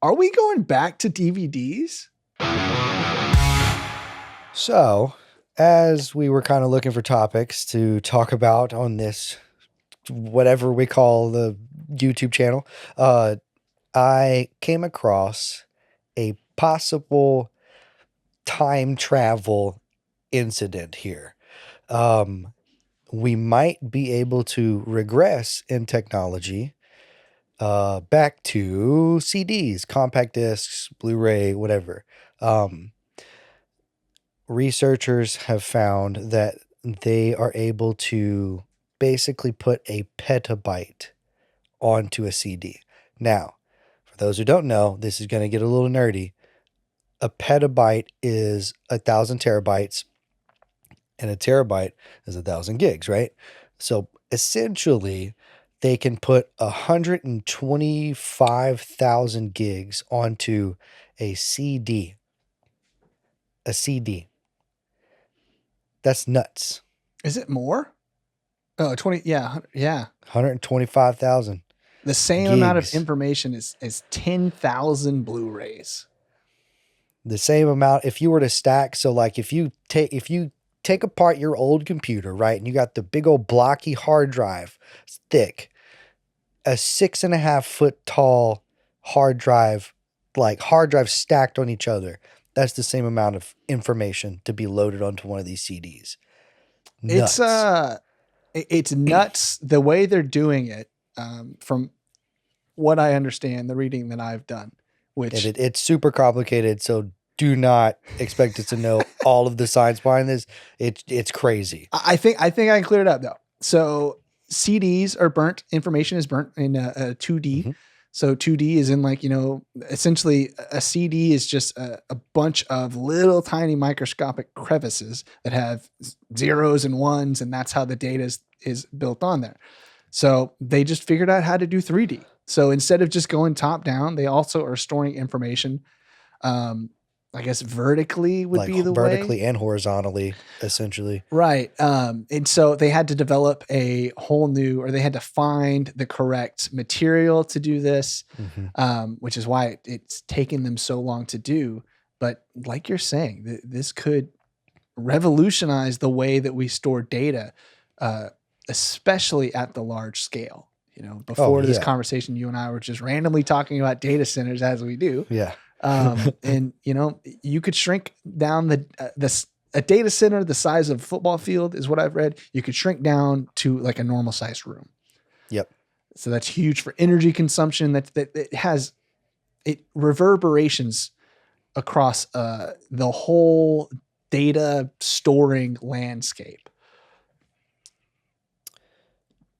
Are we going back to DVDs? So, as we were kind of looking for topics to talk about on this, whatever we call the YouTube channel, I came across a possible time travel incident here. We might be able to regress in technology back to CDs, compact discs, Blu-ray, whatever. Researchers have found that they are able to basically put a petabyte onto a CD. Now, for those who don't know, this is going to get a little nerdy. A petabyte is 1,000 terabytes, and a terabyte is 1,000 gigs, right? So essentially, they can put 125,000 gigs onto a CD. A CD. That's nuts. Is it more? Oh, 20. Yeah. Yeah. 125,000. The same amount of information is 10,000 Blu-rays. The same amount if you were to stack. So like if you take apart your old computer, right, and you got the big old blocky hard drive, it's thick, a 6.5 foot tall hard drive, like hard drive stacked on each other. That's the same amount of information to be loaded onto one of these CDs. Nuts. It's nuts the way they're doing it. From what I understand, the reading that I've done, which it's super complicated. So do not expect us to know all of the science behind this. It's crazy. I think I can clear it up though. So CDs are burnt. Information is burnt in a 2D. Mm-hmm. So 2D is in like, essentially a CD is just a bunch of little tiny microscopic crevices that have zeros and ones. And that's how the data is built on there. So they just figured out how to do 3D. So instead of just going top down, they also are storing information, I guess vertically would be the way. Vertically and horizontally, essentially. Right. And so they had to develop a whole new, or they had to find the correct material to do this, which is why it's taken them so long to do. But like you're saying, this could revolutionize the way that we store data, especially at the large scale. Before this conversation, you and I were just randomly talking about data centers as we do. Yeah. And you could shrink down a data center the size of a football field is what I've read. You could shrink down to like a normal sized room. Yep. So that's huge for energy consumption. That it has reverberations across the whole data storing landscape.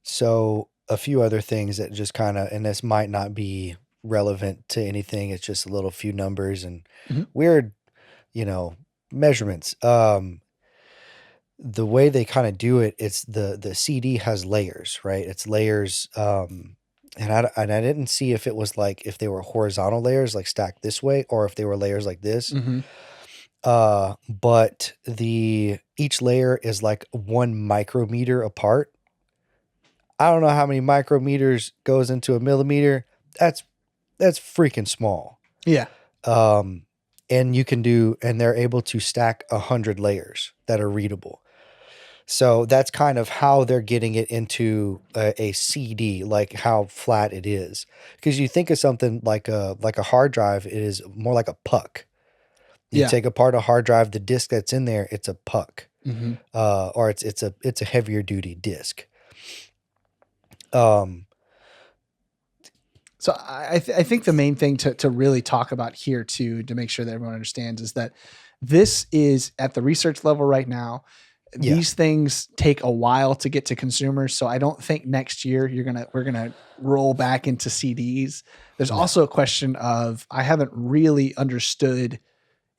So a few other things that just kind of, and this might not be relevant to anything. It's just a little few numbers and weird, measurements. The way they kind of do it, it's the CD has layers, right? It's layers. And I didn't see if it was like, if they were horizontal layers, like stacked this way, or if they were layers like this. But each layer is like 1 micrometer apart. I don't know how many micrometers goes into a millimeter. That's freaking small. Yeah. And they're able to stack 100 layers that are readable. So that's kind of how they're getting it into a CD, like how flat it is. Because you think of something like a hard drive, it is more like a puck. You take apart a hard drive, the disk that's in there, it's a puck. Or it's a heavier duty disk. So I think the main thing to really talk about here too, to make sure that everyone understands, is that this is at the research level right now. Yeah. These things take a while to get to consumers. So I don't think next year we're going to roll back into CDs. There's also a question of, I haven't really understood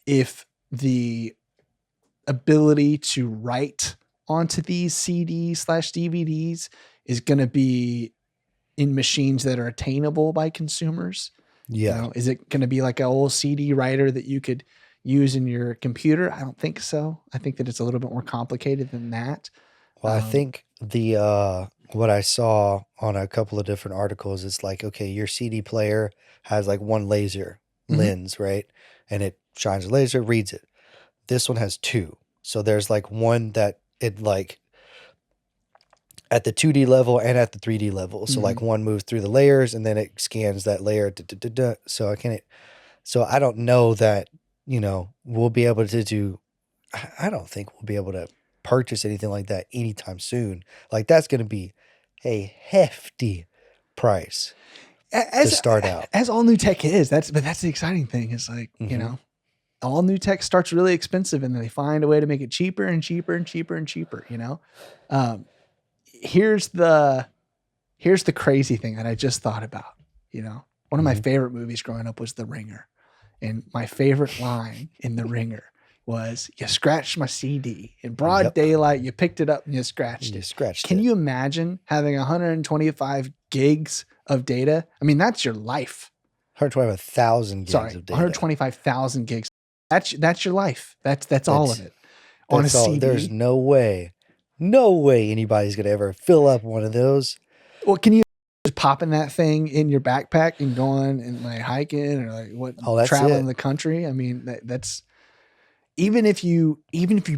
if the ability to write onto these CDs/DVDs is going to be in machines that are attainable by consumers. Yeah. Is it going to be like an old CD writer that you could use in your computer? I don't think so. I think that it's a little bit more complicated than that. Well, I think the what I saw on a couple of different articles, it's like, okay, your CD player has like one laser lens, right? And it shines a laser, reads it. This one has two. So there's like one that it like at the 2D level and at the 3D level. So like one moves through the layers and then it scans that layer. So so I don't know that, we'll be able to I don't think we'll be able to purchase anything like that anytime soon. Like that's going to be a hefty price to start out. As all new tech is. That's the exciting thing. Is like, all new tech starts really expensive and then they find a way to make it cheaper and cheaper and cheaper and cheaper, Here's the crazy thing that I just thought about, one of my favorite movies growing up was The Ringer. And my favorite line in The Ringer was, you scratched my CD in broad daylight. You picked it up and you scratched it. Can you imagine having 125 gigs of data? I mean, that's your life. 125,000 gigs of data. 125,000 gigs. That's your life. That's all of it on a CD. There's no way anybody's going to ever fill up one of those. Well, can you just popping that thing in your backpack and going and like hiking or like traveling the country? I mean, that's even if you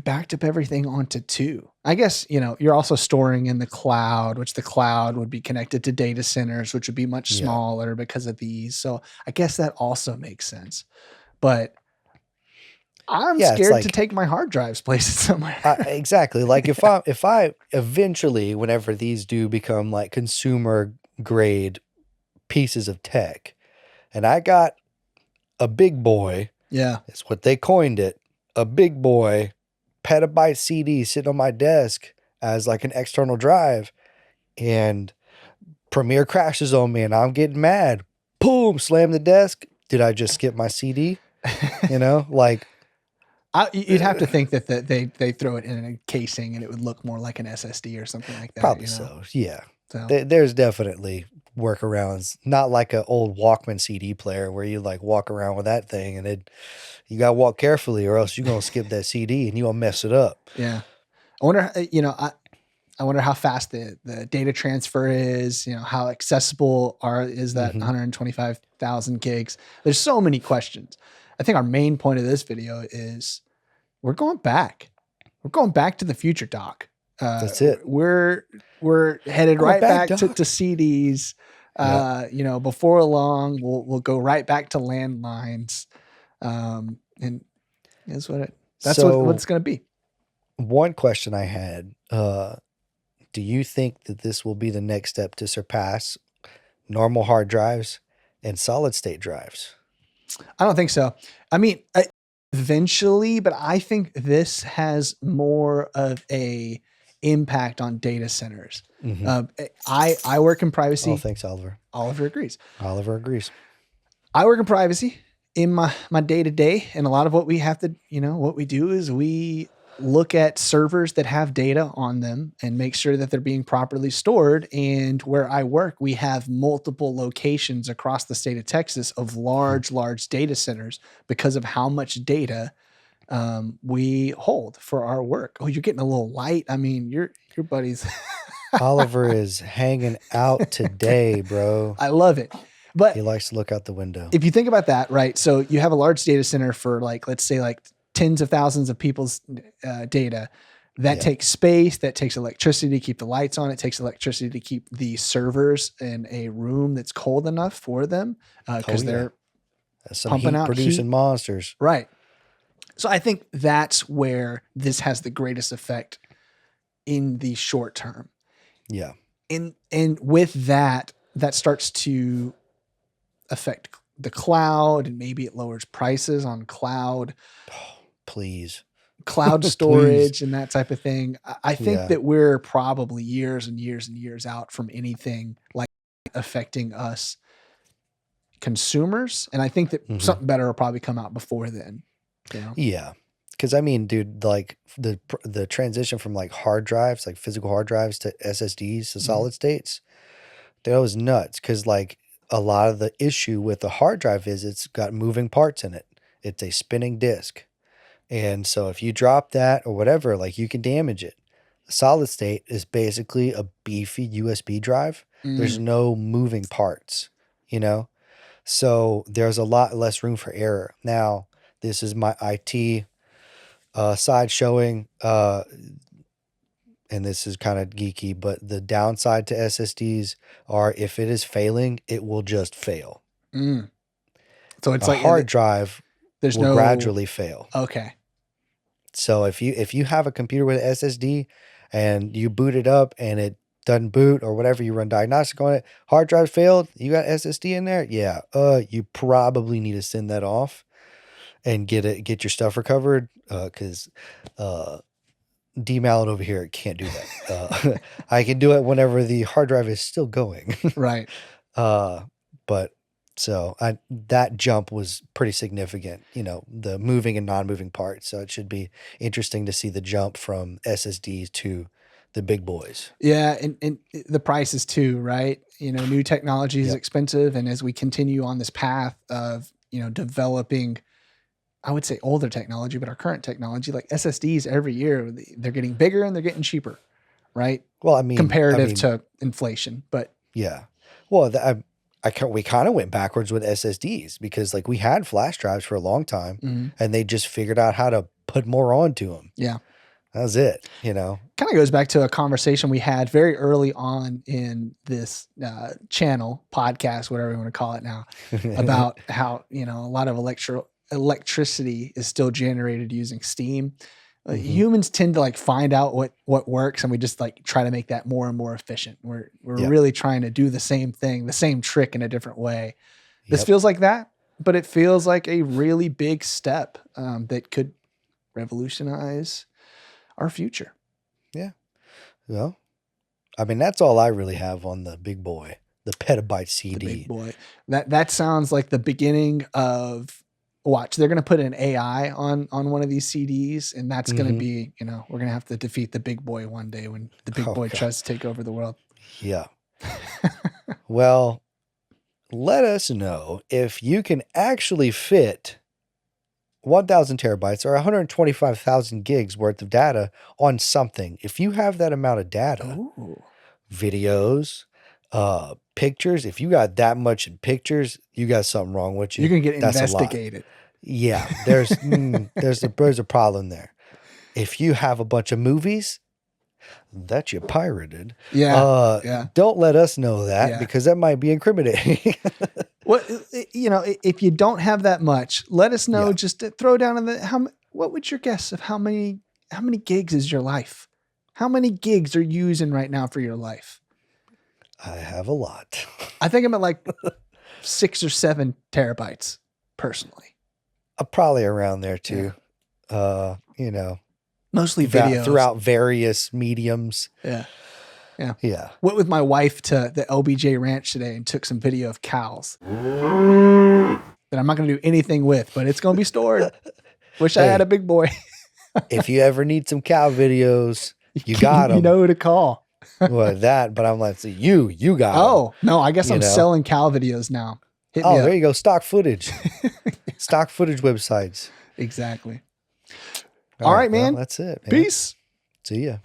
backed up everything onto 2, I guess, you're also storing in the cloud, which the cloud would be connected to data centers, which would be much smaller because of these. So I guess that also makes sense, but I'm scared to take my hard drives places somewhere. Exactly. Like if I eventually, whenever these do become like consumer grade pieces of tech, and I got a big boy, it's what they coined it, a big boy petabyte CD sitting on my desk as like an external drive, and Premiere crashes on me and I'm getting mad. Boom, slam the desk. Did I just skip my CD? Like, you'd have to think that they throw it in a casing and it would look more like an SSD or something like that. Probably so. Yeah. So. There's definitely workarounds. Not like an old Walkman CD player where you like walk around with that thing and you got to walk carefully or else you're going to skip that CD and you're going to mess it up. Yeah. I wonder, I wonder how fast the data transfer is, how accessible is that 125,000 gigs. There's so many questions. I think our main point of this video is we're going back. We're going back to the future, Doc. That's it. We're headed right back to CDs. Before long, we'll go right back to landlines. And that's what it's going to be. One question I had, do you think that this will be the next step to surpass normal hard drives and solid state drives? I don't think so. I mean, eventually, but I think this has more of a impact on data centers. I work in privacy. Oh, thanks, Oliver. Oliver agrees. I work in privacy in my day-to-day, and a lot of what we have to, what we do is we look at servers that have data on them and make sure that they're being properly stored. And where I work, we have multiple locations across the state of Texas of large data centers because of how much data we hold for our work. Oh, you're getting a little light. I mean, your buddies. Oliver is hanging out today, bro. I love it. But he likes to look out the window. If you think about that, right? So you have a large data center for let's say tens of thousands of people's data. That takes space, that takes electricity to keep the lights on. It takes electricity to keep the servers in a room that's cold enough for them because they're pumping out producing heat. Monsters. Right. So I think that's where this has the greatest effect in the short term. Yeah. And with that starts to affect the cloud, and maybe it lowers prices on cloud. Oh, please. Cloud storage and that type of thing. I think that we're probably years and years and years out from anything like affecting us consumers. And I think that something better will probably come out before then. Yeah. Cause I mean, dude, like the transition from like hard drives, like physical hard drives to SSDs to solid states, that was nuts. Cause like a lot of the issue with the hard drive is it's got moving parts in it. It's a spinning disk. And so if you drop that or whatever, like you can damage it. Solid state is basically a beefy USB drive. There's no moving parts, you know? So there's a lot less room for error. Now, this is my IT side showing, and this is kind of geeky, but the downside to SSDs are if it is failing, it will just fail. So it's a like hard drive will gradually fail. Okay. So if you have a computer with SSD and you boot it up and it doesn't boot or whatever, you run diagnostic on it, hard drive failed, you got SSD in there, yeah, you probably need to send that off and get your stuff recovered, because D-Mallett over here can't do that. I can do it whenever the hard drive is still going. Right. But so that jump was pretty significant, you know, the moving and non-moving parts. So it should be interesting to see the jump from SSDs to the big boys. Yeah, and the prices too, right? You know, new technology is expensive, and as we continue on this path of, you know, developing, I would say older technology, but our current technology, like SSDs, every year they're getting bigger and they're getting cheaper, right? Well, I mean, comparative to inflation, but yeah. Well, we kind of went backwards with SSDs because like we had flash drives for a long time, and they just figured out how to put more onto them. Yeah. That was it, you know. Kind of goes back to a conversation we had very early on in this channel, podcast, whatever you want to call it now, about how, you know, a lot of electricity is still generated using steam. Humans tend to like find out what works, and we just like try to make that more and more efficient. We're really trying to do the same thing, the same trick in a different way. This feels like that, but it feels like a really big step that could revolutionize our future. Yeah. Well, I mean, that's all I really have on the big boy, the petabyte CD. The big boy. That sounds like the beginning of, watch, they're going to put an AI on one of these CDs, and that's going to be, you know, we're going to have to defeat the big boy one day when the big boy tries to take over the world. Yeah. Well, let us know if you can actually fit 1,000 terabytes or 125,000 gigs worth of data on something. If you have that amount of data, videos, pictures, if you got that much in pictures, you got something wrong with you. You're going to get investigated. Yeah, there's a problem there. If you have a bunch of movies that you pirated, don't let us know that because that might be incriminating. Well, you know, if you don't have that much, let us know. Just to throw down in what would your guess of how many gigs is your life? How many gigs are you using right now for your life? I have a lot. I think I'm at like 6 or 7 terabytes personally. Probably around there too. You know, mostly videos throughout various mediums. Yeah. Went with my wife to the LBJ ranch today and took some video of cows that I'm not going to do anything with, but it's going to be stored. Wish I had a big boy. If you ever need some cow videos, you got them. You know who to call. Well, that, but I'm like, so you got them. Oh, no, I guess I'm selling cow videos now. Hit me up. There you go. Stock footage. Stock footage websites. Exactly. All right, man. Well, that's it, man. Peace. See ya.